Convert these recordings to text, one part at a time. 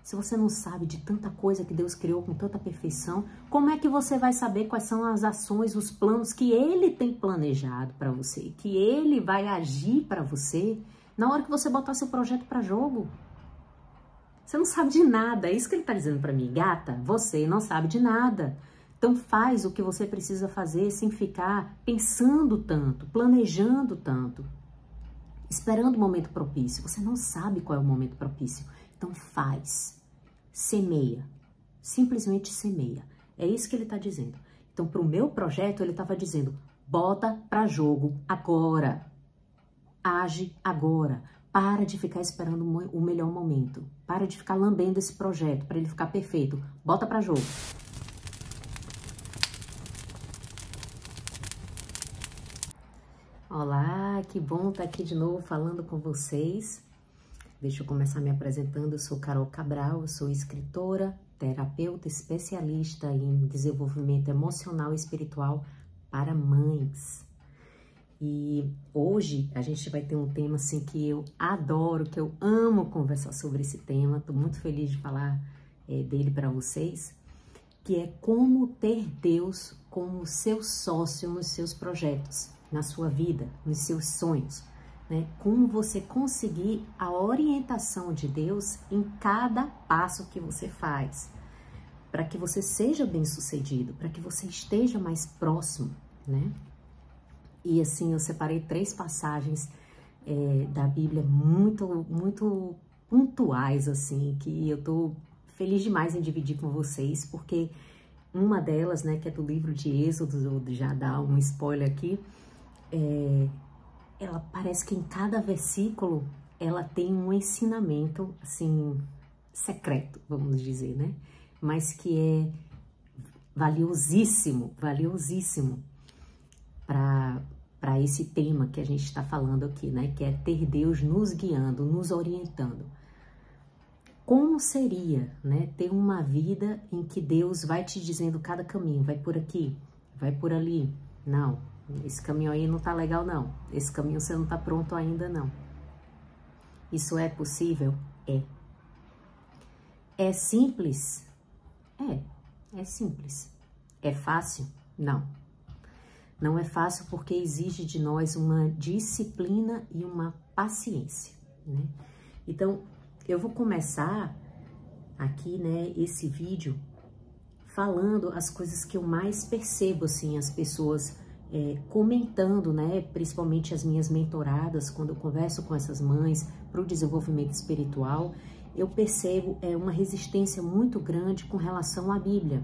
Se você não sabe de tanta coisa que Deus criou com tanta perfeição, como é que você vai saber quais são as ações, os planos que Ele tem planejado para você, que Ele vai agir para você na hora que você botar seu projeto para jogo? Você não sabe de nada, é isso que Ele está dizendo para mim. Gata, você não sabe de nada. Então faz o que você precisa fazer sem ficar pensando tanto, planejando tanto, esperando o momento propício. Você não sabe qual é o momento propício. Então faz, semeia, simplesmente semeia. É isso que ele está dizendo. Então, para o meu projeto, ele estava dizendo, bota para jogo agora, age agora, para de ficar esperando o melhor momento, para de ficar lambendo esse projeto, para ele ficar perfeito, bota para jogo. Olá, que bom estar aqui de novo falando com vocês. Deixa eu começar me apresentando. Eu sou Carol Cabral, eu sou escritora, terapeuta especialista em desenvolvimento emocional e espiritual para mães. E hoje a gente vai ter um tema assim que eu adoro, que eu amo conversar sobre esse tema. Estou muito feliz de falar dele para vocês, que é como ter Deus como seu sócio nos seus projetos, na sua vida, nos seus sonhos. Né? Como você conseguir a orientação de Deus em cada passo que você faz, para que você seja bem-sucedido, para que você esteja mais próximo, né? E assim, eu separei 3 passagens da Bíblia muito pontuais, assim, que eu tô feliz demais em dividir com vocês, porque uma delas, né, que é do livro de Êxodo, eu já dar um spoiler aqui, ela parece que em cada versículo ela tem um ensinamento, assim, secreto, vamos dizer, né? Mas que é valiosíssimo para esse tema que a gente está falando aqui, né? Que é ter Deus nos guiando, nos orientando. Como seria, né? Ter uma vida em que Deus vai te dizendo cada caminho, vai por aqui, vai por ali, não. Esse caminho aí não tá legal, não. Esse caminho você não tá pronto ainda, não. Isso é possível? É. É simples? É simples. É fácil? Não. Não é fácil porque exige de nós uma disciplina e uma paciência, né? Então, eu vou começar aqui, né, esse vídeo falando as coisas que eu mais percebo, assim, as pessoas comentando, né, principalmente as minhas mentoradas, quando eu converso com essas mães para o desenvolvimento espiritual, eu percebo uma resistência muito grande com relação à Bíblia.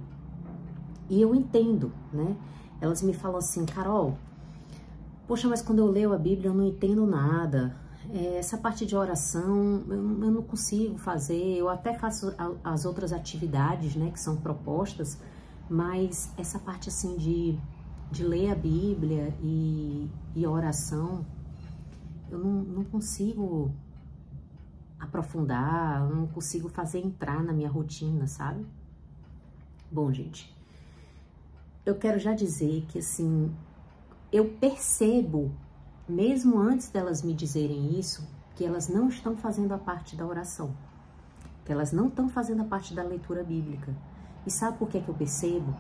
E eu entendo, né? Elas me falam assim, Carol, poxa, mas quando eu leio a Bíblia eu não entendo nada. Essa parte de oração eu não consigo fazer, eu até faço as outras atividades, né, que são propostas, mas essa parte assim de ler a Bíblia e a oração, eu não consigo aprofundar, eu não consigo fazer entrar na minha rotina, sabe? Bom, gente, eu quero já dizer que, assim, eu percebo, mesmo antes delas me dizerem isso, que elas não estão fazendo a parte da oração, que elas não estão fazendo a parte da leitura bíblica. E sabe por que eu percebo?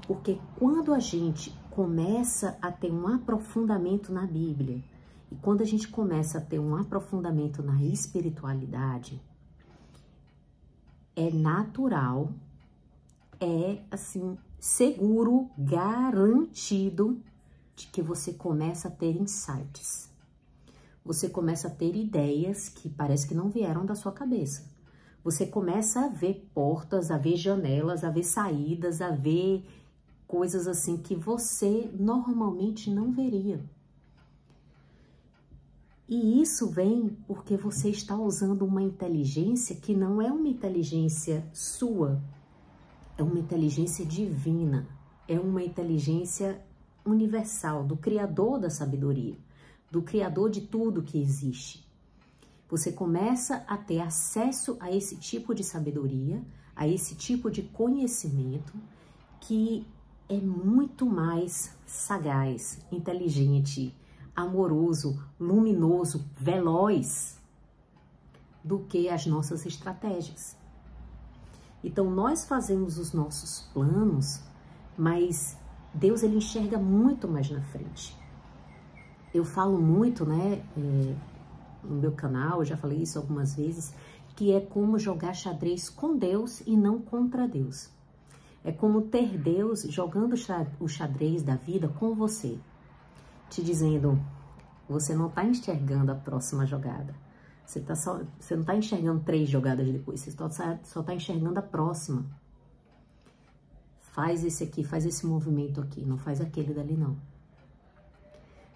Porque quando a gente começa a ter um aprofundamento na Bíblia, e quando a gente começa a ter um aprofundamento na espiritualidade, é natural, assim, seguro, garantido de que você começa a ter insights. Você começa a ter ideias que parece que não vieram da sua cabeça. Você começa a ver portas, a ver janelas, a ver saídas, a ver coisas assim que você normalmente não veria. E isso vem porque você está usando uma inteligência que não é uma inteligência sua, é uma inteligência divina, é uma inteligência universal, do Criador da sabedoria, do Criador de tudo que existe. Você começa a ter acesso a esse tipo de sabedoria, a esse tipo de conhecimento que é muito mais sagaz, inteligente, amoroso, luminoso, veloz do que as nossas estratégias. Então, nós fazemos os nossos planos, mas Deus, ele enxerga muito mais na frente. Eu falo muito, né, no meu canal, eu já falei isso algumas vezes, que é como jogar xadrez com Deus e não contra Deus. É como ter Deus jogando o xadrez da vida com você, te dizendo, você não está enxergando a próxima jogada. Você não está enxergando 3 jogadas depois, você só está enxergando a próxima. Faz esse aqui, faz esse movimento aqui, não faz aquele dali não.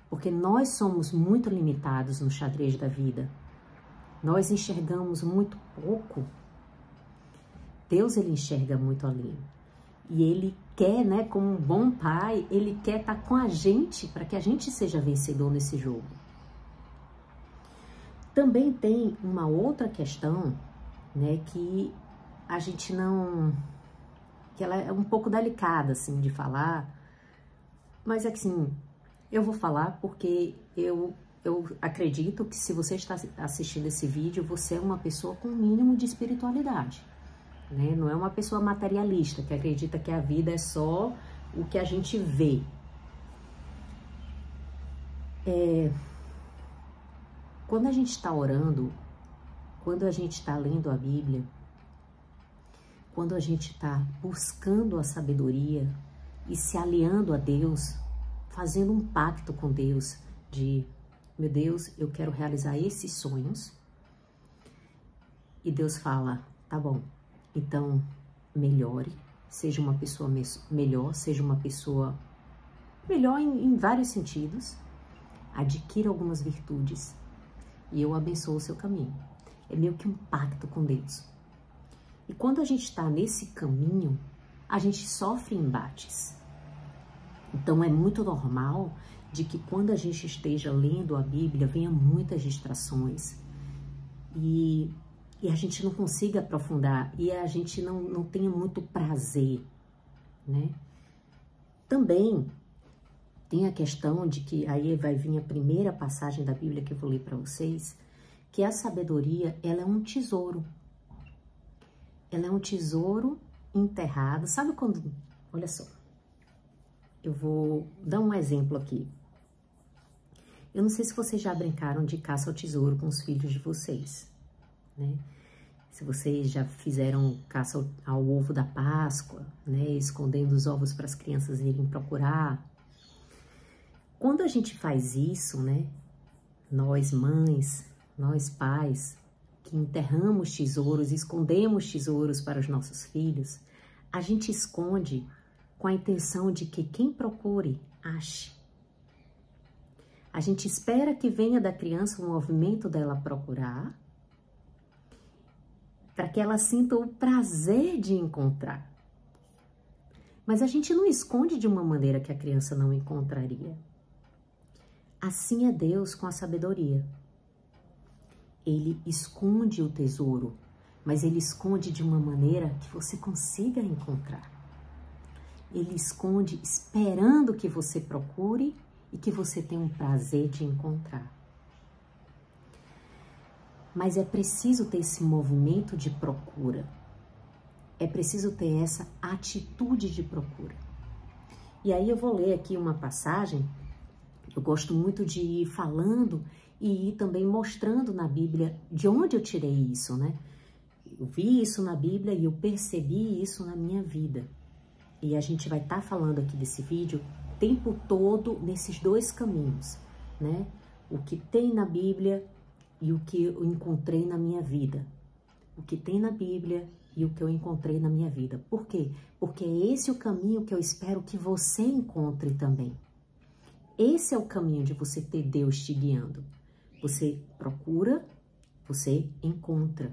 Porque nós somos muito limitados no xadrez da vida. Nós enxergamos muito pouco. Deus, ele enxerga muito além. E ele quer, né, como um bom pai, ele quer estar com a gente para que a gente seja vencedor nesse jogo. Também tem uma outra questão, né, que a gente não... que ela é um pouco delicada, assim, de falar, mas, assim, eu vou falar porque eu acredito que se você está assistindo esse vídeo, você é uma pessoa com um mínimo de espiritualidade, né? Não é uma pessoa materialista, que acredita que a vida é só o que a gente vê. Quando a gente está orando, quando a gente está lendo a Bíblia, quando a gente está buscando a sabedoria e se aliando a Deus, fazendo um pacto com Deus de, meu Deus, eu quero realizar esses sonhos. E Deus fala, tá bom, então melhore, seja uma pessoa melhor, seja uma pessoa melhor em vários sentidos, adquira algumas virtudes e eu abençoo o seu caminho. É meio que um pacto com Deus. E quando a gente está nesse caminho, a gente sofre embates. Então é muito normal de que quando a gente esteja lendo a Bíblia, venha muitas distrações e a gente não consiga aprofundar e a gente não tenha muito prazer, né? Também tem a questão de que, aí vai vir a primeira passagem da Bíblia que eu vou ler para vocês, que a sabedoria, ela é um tesouro. Ela é um tesouro enterrado. Sabe quando... Olha só. Eu vou dar um exemplo aqui. Eu não sei se vocês já brincaram de caça ao tesouro com os filhos de vocês, né? Se vocês já fizeram caça ao ovo da Páscoa, né? Escondendo os ovos para as crianças irem procurar. Quando a gente faz isso, né? Nós mães, nós pais, que enterramos tesouros, escondemos tesouros para os nossos filhos, a gente esconde com a intenção de que quem procure, ache. A gente espera que venha da criança o movimento dela procurar, para que ela sinta o prazer de encontrar. Mas a gente não esconde de uma maneira que a criança não encontraria. Assim é Deus com a sabedoria. Ele esconde o tesouro, mas ele esconde de uma maneira que você consiga encontrar. Ele esconde esperando que você procure e que você tenha um prazer de encontrar. Mas é preciso ter esse movimento de procura. É preciso ter essa atitude de procura. E aí eu vou ler aqui uma passagem. Eu gosto muito de ir falando e ir também mostrando na Bíblia de onde eu tirei isso, né? Eu vi isso na Bíblia e eu percebi isso na minha vida. E a gente vai estar falando aqui desse vídeo o tempo todo nesses dois caminhos, né? O que tem na Bíblia e o que eu encontrei na minha vida. O que tem na Bíblia e o que eu encontrei na minha vida. Por quê? Porque é esse o caminho que eu espero que você encontre também. Esse é o caminho de você ter Deus te guiando. Você procura, você encontra.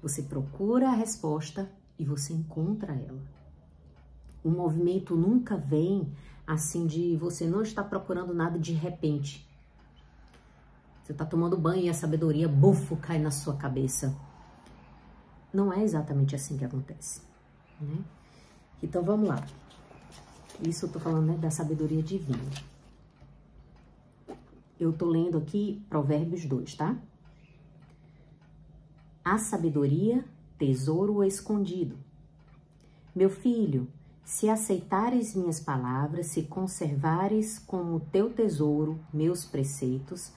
Você procura a resposta e você encontra ela. O movimento nunca vem assim de você não estar procurando nada de repente. Você está tomando banho e a sabedoria, bufo, cai na sua cabeça. Não é exatamente assim que acontece, né? Então, vamos lá. Isso eu tô falando, né, da sabedoria divina. Eu tô lendo aqui Provérbios 2, tá? A sabedoria tesouro escondido. Meu filho, se aceitares minhas palavras, se conservares como teu tesouro meus preceitos,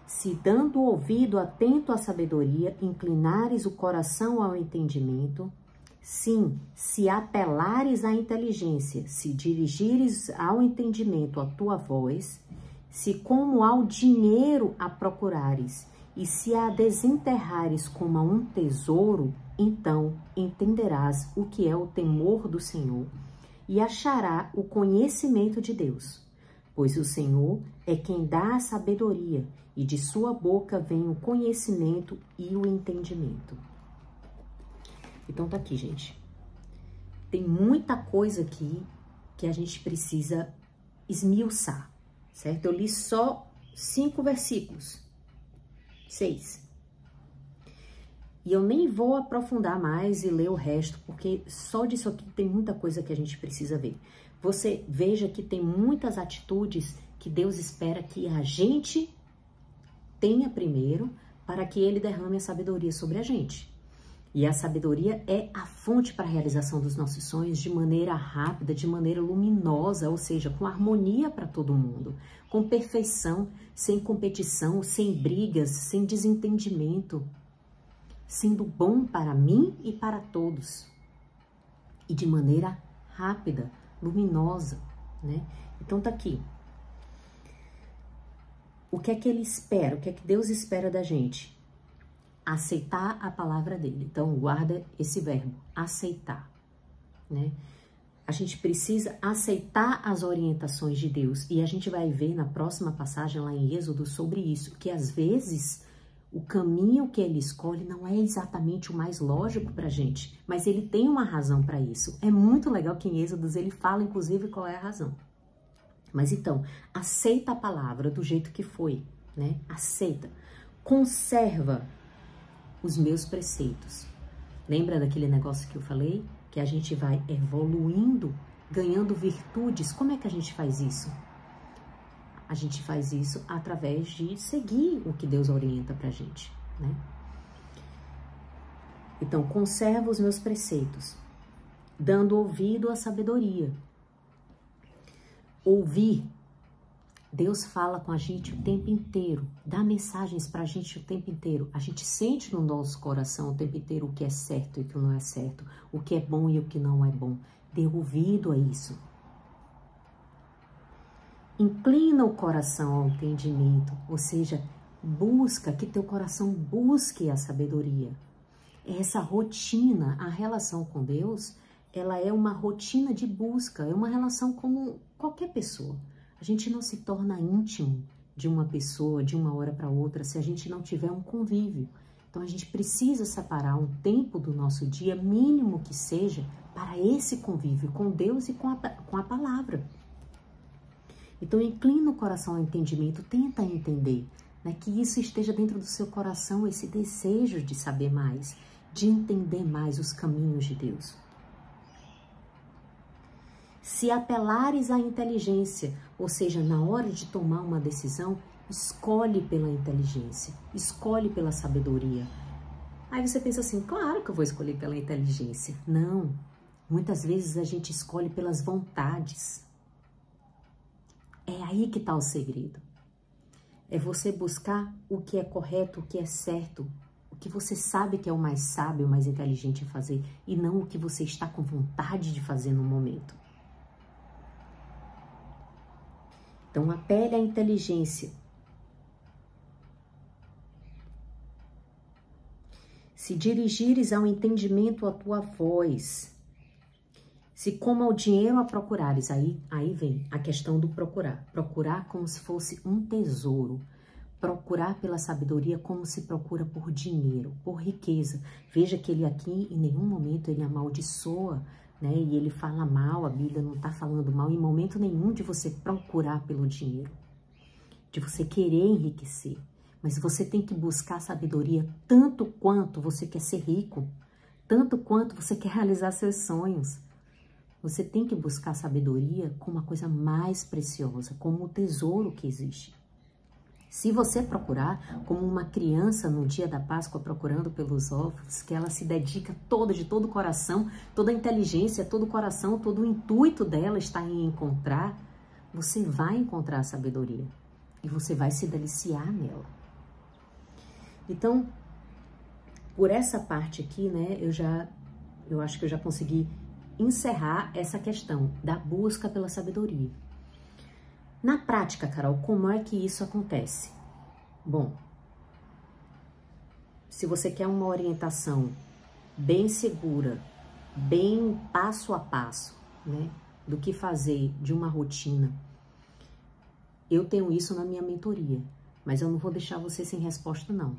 se dando ouvido atento à sabedoria, inclinares o coração ao entendimento, sim, se apelares à inteligência, se dirigires ao entendimento a tua voz, se como ao dinheiro a procurares, e se a desenterrares como a um tesouro, então entenderás o que é o temor do Senhor e achará o conhecimento de Deus. Pois o Senhor é quem dá a sabedoria, e de sua boca vem o conhecimento e o entendimento. Então tá aqui, gente. Tem muita coisa aqui que a gente precisa esmiuçar, certo? Eu li só 5 versículos. 6. E eu nem vou aprofundar mais e ler o resto, porque só disso aqui tem muita coisa que a gente precisa ver. Você veja que tem muitas atitudes que Deus espera que a gente tenha primeiro, para que Ele derrame a sabedoria sobre a gente. E a sabedoria é a fonte para a realização dos nossos sonhos de maneira rápida, de maneira luminosa, ou seja, com harmonia para todo mundo, com perfeição, sem competição, sem brigas, sem desentendimento, sendo bom para mim e para todos. E de maneira rápida, luminosa, né? Então tá aqui. O que é que Ele espera? O que é que Deus espera da gente? Aceitar a palavra dele. Então, guarda esse verbo, aceitar, né? A gente precisa aceitar as orientações de Deus. E a gente vai ver na próxima passagem lá em Êxodo sobre isso, que às vezes o caminho que Ele escolhe não é exatamente o mais lógico pra gente, mas Ele tem uma razão para isso. É muito legal que em Êxodos Ele fala, inclusive, qual é a razão. Mas então, aceita a palavra do jeito que foi, né? Aceita. Conserva os meus preceitos. Lembra daquele negócio que eu falei? Que a gente vai evoluindo, ganhando virtudes. Como é que a gente faz isso? A gente faz isso através de seguir o que Deus orienta pra gente, né? Então, conserva os meus preceitos, dando ouvido à sabedoria. Ouvir. Deus fala com a gente o tempo inteiro, dá mensagens pra gente o tempo inteiro. A gente sente no nosso coração o tempo inteiro o que é certo e o que não é certo, o que é bom e o que não é bom. Dê ouvido a isso. Inclina o coração ao entendimento, ou seja, busca, que teu coração busque a sabedoria. Essa rotina, a relação com Deus, ela é uma rotina de busca, é uma relação como qualquer pessoa. A gente não se torna íntimo de uma pessoa de uma hora para outra se a gente não tiver um convívio. Então a gente precisa separar um tempo do nosso dia, mínimo que seja, para esse convívio com Deus e com a palavra. Então inclina o coração ao entendimento, tenta entender, né, que isso esteja dentro do seu coração, esse desejo de saber mais, de entender mais os caminhos de Deus. Se apelares à inteligência, ou seja, na hora de tomar uma decisão, escolhe pela inteligência, escolhe pela sabedoria. Aí você pensa assim, claro que eu vou escolher pela inteligência. Não, muitas vezes a gente escolhe pelas vontades. É aí que está o segredo. É você buscar o que é correto, o que é certo, o que você sabe que é o mais sábio, o mais inteligente a fazer, e não o que você está com vontade de fazer no momento. Então, apele à inteligência. Se dirigires ao entendimento a tua voz, se como ao dinheiro a procurares, aí vem a questão do procurar. Procurar como se fosse um tesouro. Procurar pela sabedoria como se procura por dinheiro, por riqueza. Veja que ele aqui, em nenhum momento, ele amaldiçoa, né? E ele fala mal, a Bíblia não está falando mal em momento nenhum de você procurar pelo dinheiro, de você querer enriquecer. Mas você tem que buscar sabedoria tanto quanto você quer ser rico, tanto quanto você quer realizar seus sonhos. Você tem que buscar sabedoria como a coisa mais preciosa, como o tesouro que existe. Se você procurar, como uma criança no dia da Páscoa procurando pelos ovos, que ela se dedica de todo o coração, toda a inteligência, todo o coração, todo o intuito dela está em encontrar, você vai encontrar a sabedoria e você vai se deliciar nela. Então, por essa parte aqui, né, eu acho que eu já consegui encerrar essa questão da busca pela sabedoria. Na prática, Carol, como é que isso acontece? Bom, se você quer uma orientação bem segura, bem passo a passo, né, do que fazer de uma rotina, eu tenho isso na minha mentoria, mas eu não vou deixar você sem resposta, não.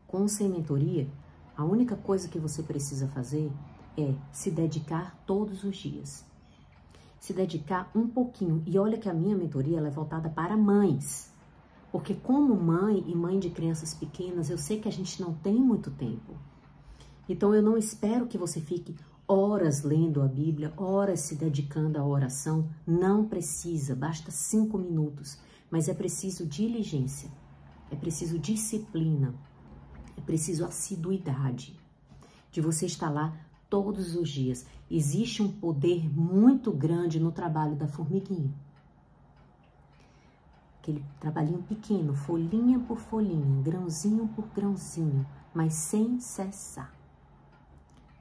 Com ou sem mentoria, a única coisa que você precisa fazer é se dedicar todos os dias. Se dedicar um pouquinho. E olha que a minha mentoria ela é voltada para mães. Porque como mãe e mãe de crianças pequenas, eu sei que a gente não tem muito tempo. Então eu não espero que você fique horas lendo a Bíblia, horas se dedicando à oração. Não precisa, basta 5 minutos. Mas é preciso diligência, é preciso disciplina, é preciso assiduidade. De você estar lá todos os dias. Existe um poder muito grande no trabalho da formiguinha. Aquele trabalhinho pequeno, folhinha por folhinha, grãozinho por grãozinho, mas sem cessar.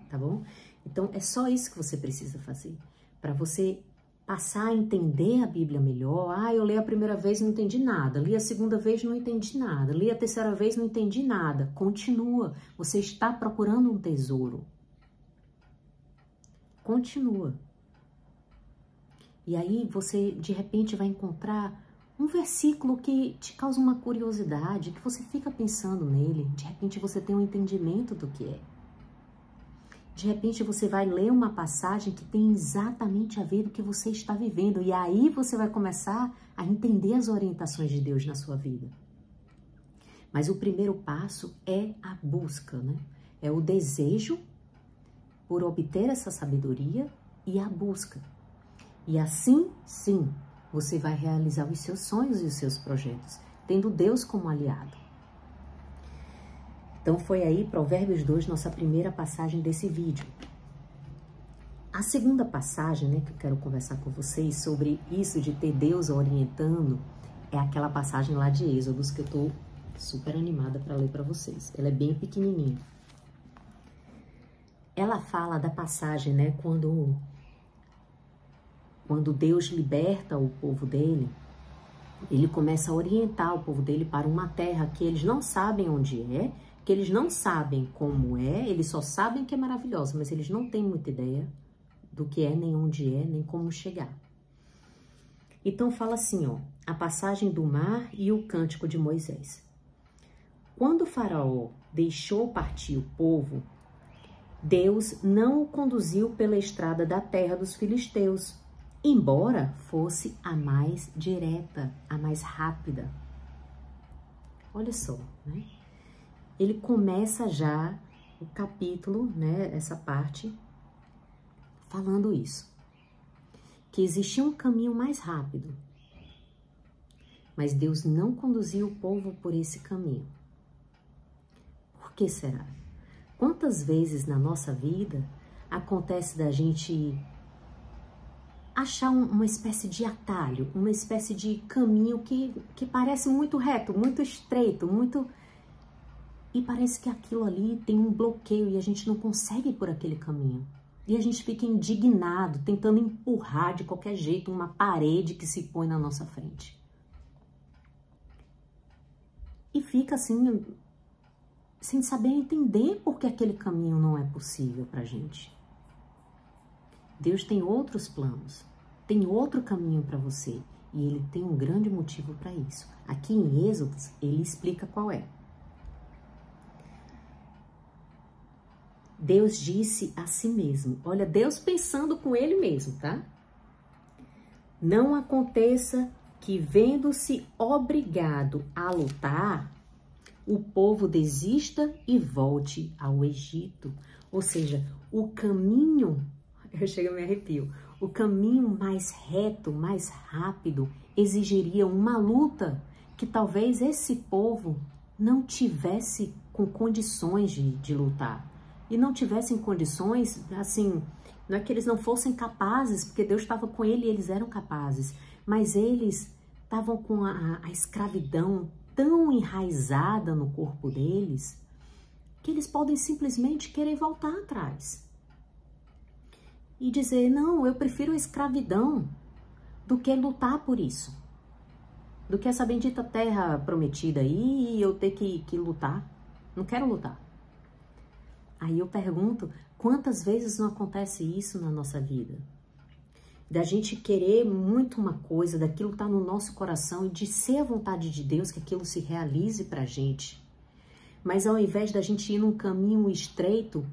Tá bom? Então, é só isso que você precisa fazer. Para você passar a entender a Bíblia melhor. Ah, eu li a primeira vez e não entendi nada. Li a segunda vez e não entendi nada. Li a terceira vez e não entendi nada. Continua. Você está procurando um tesouro. Continua. E aí você, de repente, vai encontrar um versículo que te causa uma curiosidade, que você fica pensando nele. De repente você tem um entendimento do que é. De repente você vai ler uma passagem que tem exatamente a ver com o que você está vivendo. E aí você vai começar a entender as orientações de Deus na sua vida. Mas o primeiro passo é a busca, né? É o desejo por obter essa sabedoria e a busca. E assim, sim, você vai realizar os seus sonhos e os seus projetos, tendo Deus como aliado. Então foi aí Provérbios 2, nossa primeira passagem desse vídeo. A segunda passagem, né, que eu quero conversar com vocês sobre isso de ter Deus orientando, é aquela passagem lá de Êxodos que eu tô super animada para ler para vocês. Ela é bem pequenininha. Ela fala da passagem, né, quando Deus liberta o povo dele, ele começa a orientar o povo dele para uma terra que eles não sabem onde é, que eles não sabem como é, eles só sabem que é maravilhosa, mas eles não têm muita ideia do que é, nem onde é, nem como chegar. Então fala assim, ó, a passagem do mar e o cântico de Moisés. Quando o faraó deixou partir o povo, Deus não o conduziu pela estrada da terra dos filisteus, embora fosse a mais direta, a mais rápida. Olha só, né? Ele começa já o capítulo, né, essa parte, falando isso. Que existia um caminho mais rápido, mas Deus não conduziu o povo por esse caminho. Por que será? Quantas vezes na nossa vida acontece da gente achar uma espécie de atalho, uma espécie de caminho que parece muito reto, muito estreito, e parece que aquilo ali tem um bloqueio e a gente não consegue ir por aquele caminho. E a gente fica indignado, tentando empurrar de qualquer jeito uma parede que se põe na nossa frente. E fica assim, sem saber entender por que aquele caminho não é possível pra gente. Deus tem outros planos, tem outro caminho para você e Ele tem um grande motivo para isso. Aqui em Êxodos, Ele explica qual é. Deus disse a si mesmo, olha, Deus pensando com Ele mesmo, tá? Não aconteça que, vendo-se obrigado a lutar, o povo desista e volte ao Egito. Ou seja, o caminho, eu chego a me arrepio, o caminho mais reto, mais rápido, exigiria uma luta que talvez esse povo não tivesse com condições de lutar. E não tivessem condições, assim, não é que eles não fossem capazes, porque Deus estava com ele e eles eram capazes, mas eles estavam com a escravidão tão enraizada no corpo deles, que eles podem simplesmente querer voltar atrás. E dizer, não, eu prefiro a escravidão do que lutar por isso. Do que essa bendita terra prometida aí e eu ter que lutar. Não quero lutar. Aí eu pergunto, quantas vezes não acontece isso na nossa vida? Da gente querer muito uma coisa, daquilo tá no nosso coração e de ser a vontade de Deus que aquilo se realize pra gente. Mas ao invés da gente ir num caminho estreito,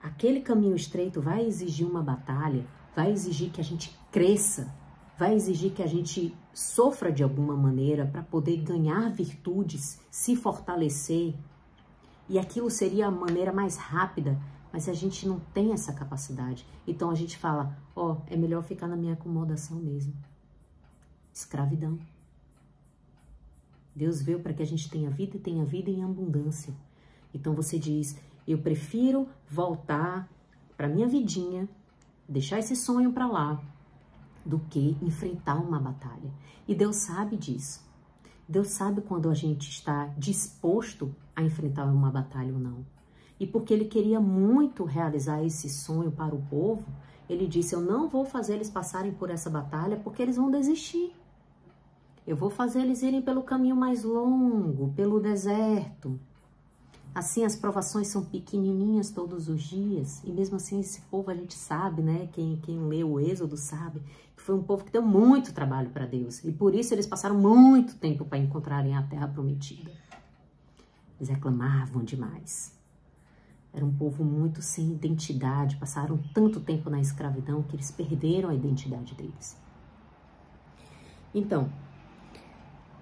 aquele caminho estreito vai exigir uma batalha, vai exigir que a gente cresça, vai exigir que a gente sofra de alguma maneira para poder ganhar virtudes, se fortalecer. E aquilo seria a maneira mais rápida, mas a gente não tem essa capacidade. Então a gente fala, ó, é melhor ficar na minha acomodação mesmo. Escravidão. Deus veio para que a gente tenha vida e tenha vida em abundância. Então você diz, eu prefiro voltar para minha vidinha, deixar esse sonho para lá, do que enfrentar uma batalha. E Deus sabe disso. Deus sabe quando a gente está disposto a enfrentar uma batalha ou não. E porque ele queria muito realizar esse sonho para o povo, ele disse, eu não vou fazer eles passarem por essa batalha porque eles vão desistir. Eu vou fazer eles irem pelo caminho mais longo, pelo deserto. Assim, as provações são pequenininhas todos os dias. E mesmo assim, esse povo, a gente sabe, né? Quem leu o Êxodo sabe que foi um povo que deu muito trabalho para Deus. E por isso eles passaram muito tempo para encontrarem a terra prometida. Eles reclamavam demais. Era um povo muito sem identidade. Passaram tanto tempo na escravidão que eles perderam a identidade deles. Então,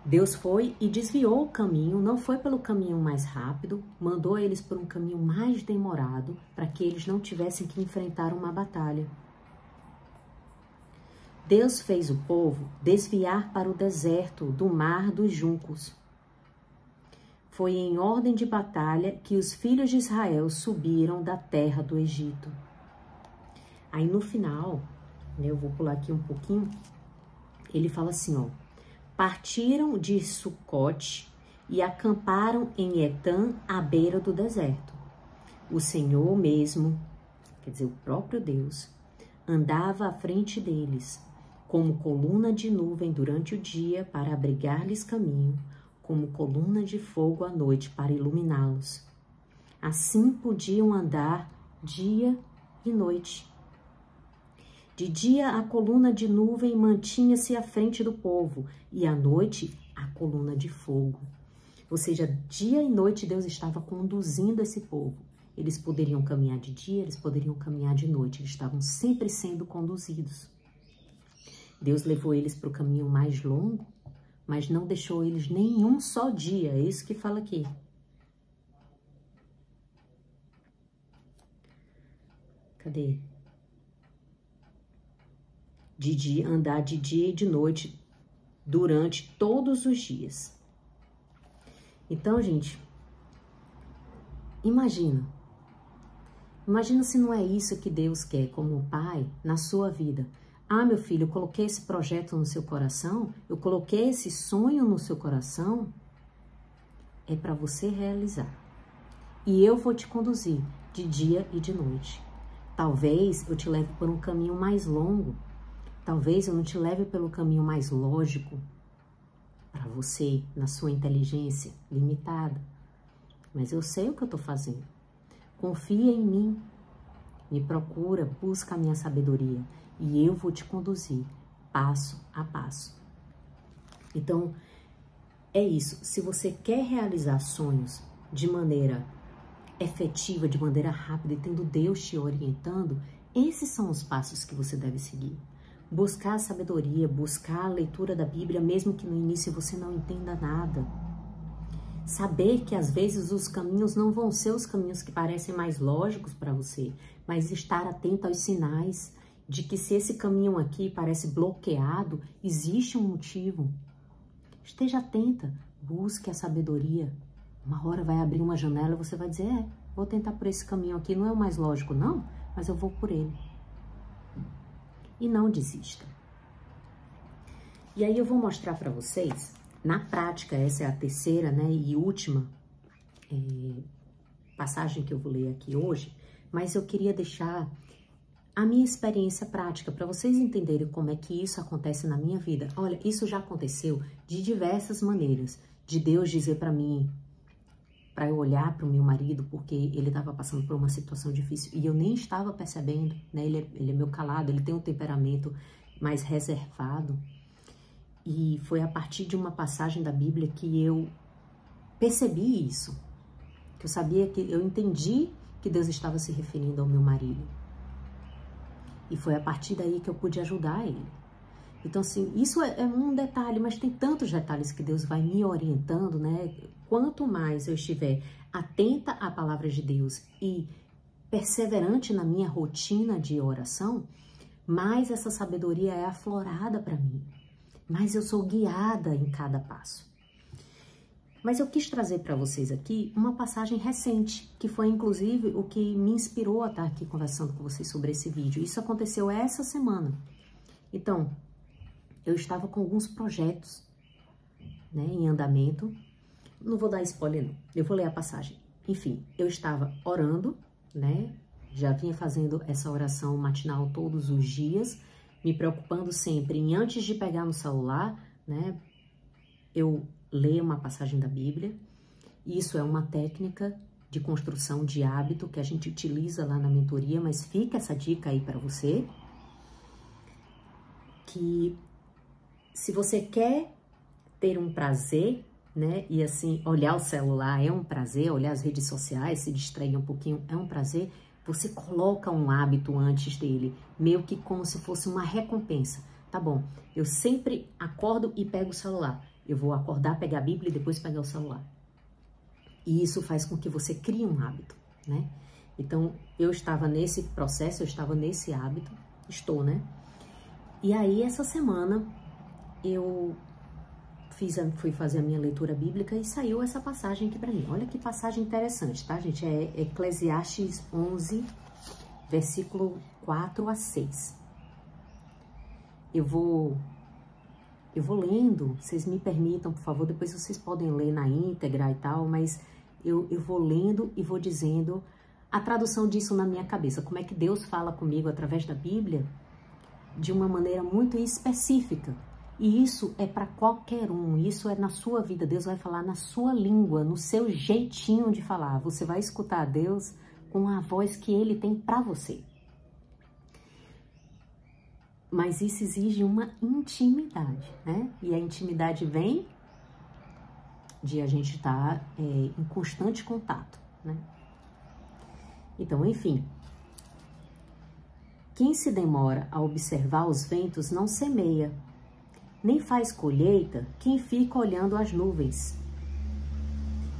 Deus foi e desviou o caminho, não foi pelo caminho mais rápido, mandou eles por um caminho mais demorado, para que eles não tivessem que enfrentar uma batalha. Deus fez o povo desviar para o deserto do Mar dos Juncos. Foi em ordem de batalha que os filhos de Israel subiram da terra do Egito. Aí no final, eu vou pular aqui um pouquinho, ele fala assim, ó. Partiram de Sucote e acamparam em Etã, à beira do deserto. O Senhor mesmo, quer dizer, o próprio Deus, andava à frente deles, como coluna de nuvem durante o dia para abrigar-lhes caminho, como coluna de fogo à noite para iluminá-los. Assim podiam andar dia e noite. De dia, a coluna de nuvem mantinha-se à frente do povo, e à noite, a coluna de fogo. Ou seja, dia e noite Deus estava conduzindo esse povo. Eles poderiam caminhar de dia, eles poderiam caminhar de noite. Eles estavam sempre sendo conduzidos. Deus levou eles para o caminho mais longo, mas não deixou eles nenhum só dia. É isso que fala aqui. Cadê? De dia, andar de dia e de noite durante todos os dias. Então, gente, imagina se não é isso que Deus quer como pai na sua vida. Ah, meu filho, eu coloquei esse projeto no seu coração, eu coloquei esse sonho no seu coração, é para você realizar. E eu vou te conduzir de dia e de noite. Talvez eu te leve por um caminho mais longo. Talvez eu não te leve pelo caminho mais lógico para você, na sua inteligência limitada. Mas eu sei o que eu estou fazendo. Confia em mim. Me procura, busca a minha sabedoria. E eu vou te conduzir passo a passo. Então, é isso. Se você quer realizar sonhos de maneira efetiva, de maneira rápida e tendo Deus te orientando, esses são os passos que você deve seguir. Buscar a sabedoria, buscar a leitura da Bíblia, mesmo que no início você não entenda nada. Saber que às vezes os caminhos não vão ser os caminhos que parecem mais lógicos para você, mas estar atento aos sinais de que se esse caminho aqui parece bloqueado, existe um motivo. Esteja atenta, busque a sabedoria. Uma hora vai abrir uma janela e você vai dizer, vou tentar por esse caminho aqui, não é o mais lógico não, mas eu vou por ele. E não desista. E aí eu vou mostrar para vocês, na prática, essa é a terceira, né, e última passagem que eu vou ler aqui hoje, mas eu queria deixar a minha experiência prática para vocês entenderem como é que isso acontece na minha vida. Olha, isso já aconteceu de diversas maneiras, de Deus dizer para mim, para eu olhar para o meu marido, porque ele estava passando por uma situação difícil e eu nem estava percebendo, né? Ele é meio calado, ele tem um temperamento mais reservado. E foi a partir de uma passagem da Bíblia que eu percebi isso, que eu sabia, que eu entendi que Deus estava se referindo ao meu marido. E foi a partir daí que eu pude ajudar ele. Então, assim, isso é um detalhe, mas tem tantos detalhes que Deus vai me orientando, né? Quanto mais eu estiver atenta à palavra de Deus e perseverante na minha rotina de oração, mais essa sabedoria é aflorada para mim. Mais eu sou guiada em cada passo. Mas eu quis trazer para vocês aqui uma passagem recente, que foi inclusive o que me inspirou a estar aqui conversando com vocês sobre esse vídeo. Isso aconteceu essa semana. Então, eu estava com alguns projetos, né, em andamento. Não vou dar spoiler não, eu vou ler a passagem. Enfim, eu estava orando, né, já vinha fazendo essa oração matinal todos os dias, me preocupando sempre em, antes de pegar no celular, né, eu leio uma passagem da Bíblia. Isso é uma técnica de construção de hábito que a gente utiliza lá na mentoria, mas fica essa dica aí para você, que se você quer ter um prazer, né, e assim, olhar o celular é um prazer, olhar as redes sociais, se distrair um pouquinho é um prazer, você coloca um hábito antes dele, meio que como se fosse uma recompensa. Tá bom, eu sempre acordo e pego o celular. Eu vou acordar, pegar a Bíblia e depois pegar o celular. E isso faz com que você crie um hábito, né? Então, eu estava nesse processo, eu estava nesse hábito, né? E aí, essa semana, eu fui fazer a minha leitura bíblica e saiu essa passagem aqui para mim. Olha que passagem interessante, tá, gente? É Eclesiastes 11, versículo 4 a 6. Eu vou lendo, vocês me permitam, por favor, depois vocês podem ler na íntegra e tal, mas eu vou lendo e vou dizendo a tradução disso na minha cabeça, como é que Deus fala comigo através da Bíblia de uma maneira muito específica. E isso é para qualquer um, isso é na sua vida, Deus vai falar na sua língua, no seu jeitinho de falar. Você vai escutar a Deus com a voz que Ele tem para você. Mas isso exige uma intimidade, né? E a intimidade vem de a gente estar em constante contato, né? Então, enfim, quem se demora a observar os ventos não semeia, nem faz colheita quem fica olhando as nuvens.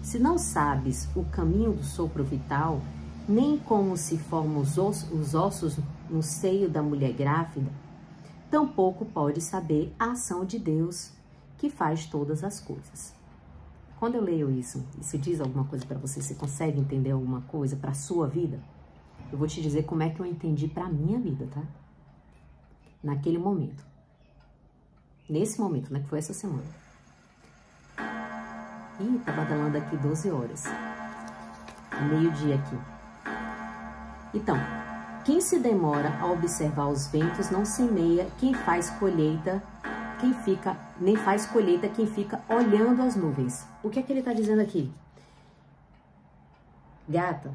Se não sabes o caminho do sopro vital, nem como se formam os ossos no seio da mulher grávida, tampouco pode saber a ação de Deus que faz todas as coisas. Quando eu leio isso diz alguma coisa para você? Você consegue entender alguma coisa para a sua vida? Eu vou te dizer como é que eu entendi para a minha vida, tá? Naquele momento. Nesse momento, né? Que foi essa semana. Ih, tá badalando aqui 12 horas. Meio-dia aqui. Então, quem se demora a observar os ventos não semeia, quem faz colheita, nem faz colheita quem fica olhando as nuvens. O que é que ele está dizendo aqui? Gata,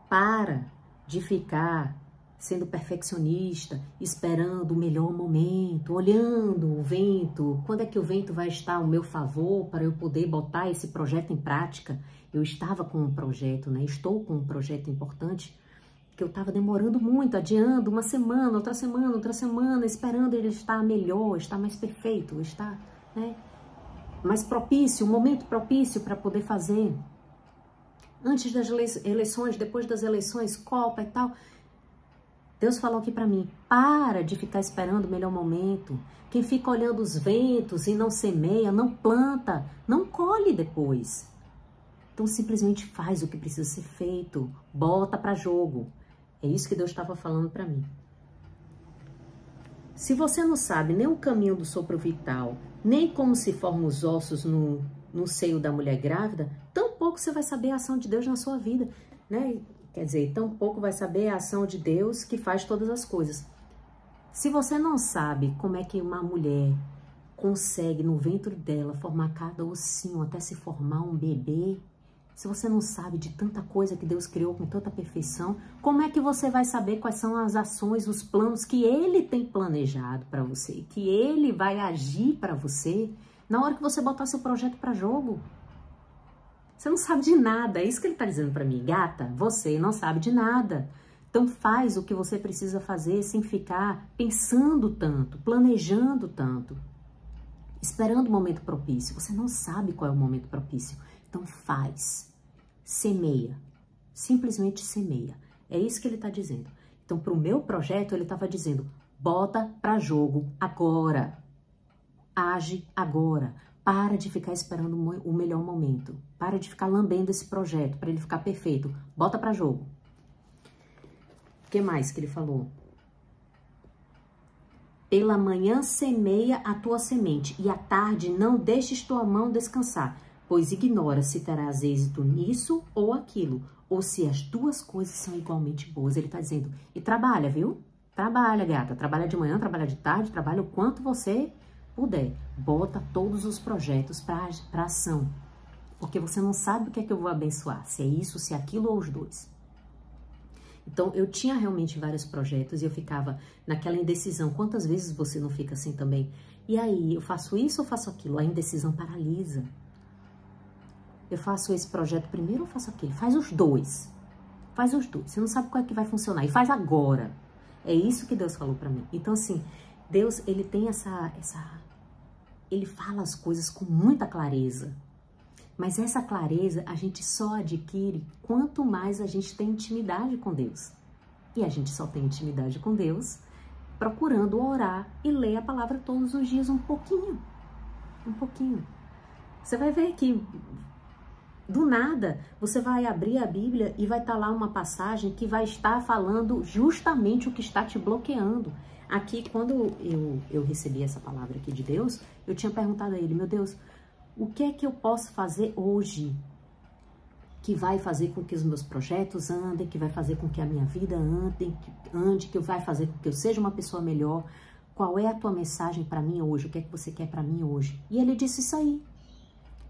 para de ficar sendo perfeccionista, esperando o melhor momento, olhando o vento. Quando é que o vento vai estar ao meu favor para eu poder botar esse projeto em prática? Eu estava com um projeto, né? Estou com um projeto importante que eu estava demorando muito, adiando uma semana, outra semana, esperando ele estar melhor, estar mais perfeito, estar, né, mais propício, um momento propício para poder fazer. Antes das eleições, depois das eleições, Copa e tal. Deus falou aqui para mim, para de ficar esperando o melhor momento. Quem fica olhando os ventos e não semeia, não planta, não colhe depois. Então simplesmente faz o que precisa ser feito, bota para jogo. É isso que Deus estava falando para mim. Se você não sabe nem o caminho do sopro vital, nem como se formam os ossos no seio da mulher grávida, tampouco você vai saber a ação de Deus na sua vida, né? Quer dizer, tampouco vai saber a ação de Deus que faz todas as coisas. Se você não sabe como é que uma mulher consegue no ventre dela formar cada ossinho até se formar um bebê, se você não sabe de tanta coisa que Deus criou com tanta perfeição, como é que você vai saber quais são as ações, os planos que Ele tem planejado para você, que Ele vai agir para você na hora que você botar seu projeto para jogo? Você não sabe de nada, é isso que Ele está dizendo para mim. Gata, você não sabe de nada. Então faz o que você precisa fazer sem ficar pensando tanto, planejando tanto, esperando o momento propício. Você não sabe qual é o momento propício. Então faz, semeia, simplesmente semeia. É isso que ele está dizendo. Então para o meu projeto ele estava dizendo, bota para jogo agora, age agora, para de ficar esperando o melhor momento, para de ficar lambendo esse projeto para ele ficar perfeito, bota para jogo. O que mais que ele falou? Pela manhã semeia a tua semente e à tarde não deixes tua mão descansar, pois ignora se terás êxito nisso ou aquilo, ou se as duas coisas são igualmente boas. Ele está dizendo, e trabalha, viu? Trabalha, gata. Trabalha de manhã, trabalha de tarde, trabalha o quanto você puder. Bota todos os projetos para ação, porque você não sabe o que é que eu vou abençoar, se é isso, se é aquilo ou os dois. Então, eu tinha realmente vários projetos e eu ficava naquela indecisão. Quantas vezes você não fica assim também? E aí, eu faço isso ou faço aquilo? A indecisão paralisa. Eu faço esse projeto primeiro ou faço aquele? Faz os dois. Faz os dois. Você não sabe qual é que vai funcionar. E faz agora. É isso que Deus falou pra mim. Então, assim, Deus, ele tem Ele fala as coisas com muita clareza. Mas essa clareza a gente só adquire quanto mais a gente tem intimidade com Deus. E a gente só tem intimidade com Deus procurando orar e ler a palavra todos os dias um pouquinho. Um pouquinho. Você vai ver que do nada, você vai abrir a Bíblia e vai estar lá uma passagem que vai estar falando justamente o que está te bloqueando. Aqui, quando eu recebi essa palavra aqui de Deus, eu tinha perguntado a ele, meu Deus, o que é que eu posso fazer hoje que vai fazer com que os meus projetos andem, que vai fazer com que a minha vida ande, que vai fazer com que eu seja uma pessoa melhor? Qual é a tua mensagem para mim hoje? O que é que você quer para mim hoje? E ele disse isso aí.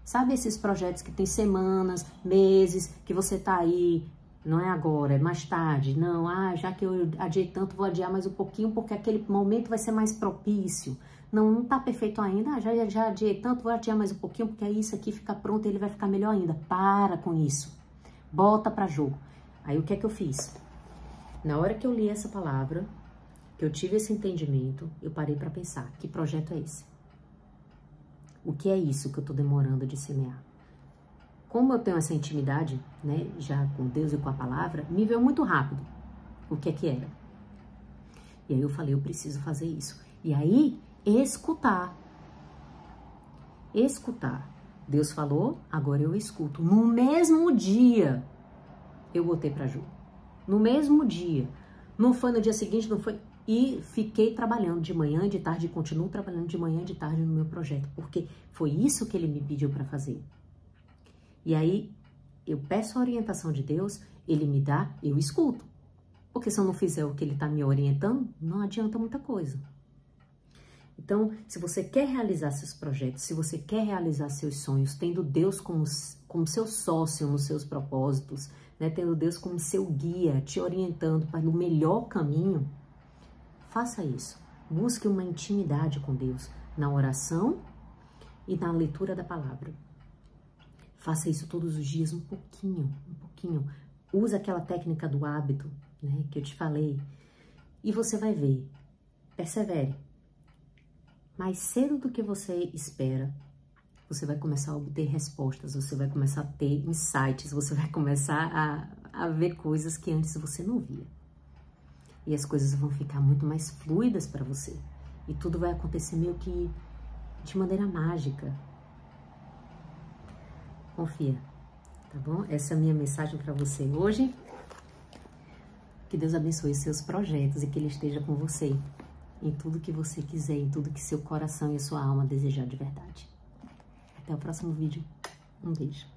Sabe esses projetos que tem semanas, meses, que você tá aí, não é agora, é mais tarde. Não, já que eu adiei tanto, vou adiar mais um pouquinho, porque aquele momento vai ser mais propício. Não tá perfeito ainda, já adiei tanto, vou adiar mais um pouquinho, porque aí isso aqui fica pronto e ele vai ficar melhor ainda. Para com isso. Bota pra jogo. Aí o que é que eu fiz? Na hora que eu li essa palavra, que eu tive esse entendimento, eu parei pra pensar, que projeto é esse? O que é isso que eu tô demorando de semear? Como eu tenho essa intimidade, né, já com Deus e com a palavra, me veio muito rápido o que é que era. E aí eu falei, eu preciso fazer isso. E aí, escutar. Escutar. Deus falou, agora eu escuto. No mesmo dia, eu botei pra jogo. No mesmo dia. Não foi no dia seguinte, não foi... E fiquei trabalhando de manhã e de tarde, e continuo trabalhando de manhã e de tarde no meu projeto, porque foi isso que ele me pediu para fazer. E aí, eu peço a orientação de Deus, ele me dá, eu escuto. Porque se eu não fizer o que ele está me orientando, não adianta muita coisa. Então, se você quer realizar seus projetos, se você quer realizar seus sonhos, tendo Deus como seu sócio nos seus propósitos, né, tendo Deus como seu guia, te orientando para o melhor caminho, faça isso. Busque uma intimidade com Deus na oração e na leitura da palavra. Faça isso todos os dias, um pouquinho, um pouquinho. Usa aquela técnica do hábito, né, que eu te falei. E você vai ver. Persevere. Mais cedo do que você espera, você vai começar a obter respostas, você vai começar a ter insights, você vai começar a ver coisas que antes você não via. E as coisas vão ficar muito mais fluidas para você. E tudo vai acontecer meio que de maneira mágica. Confia, tá bom? Essa é a minha mensagem para você hoje. Que Deus abençoe seus projetos e que Ele esteja com você em tudo que você quiser, em tudo que seu coração e sua alma desejar de verdade. Até o próximo vídeo. Um beijo.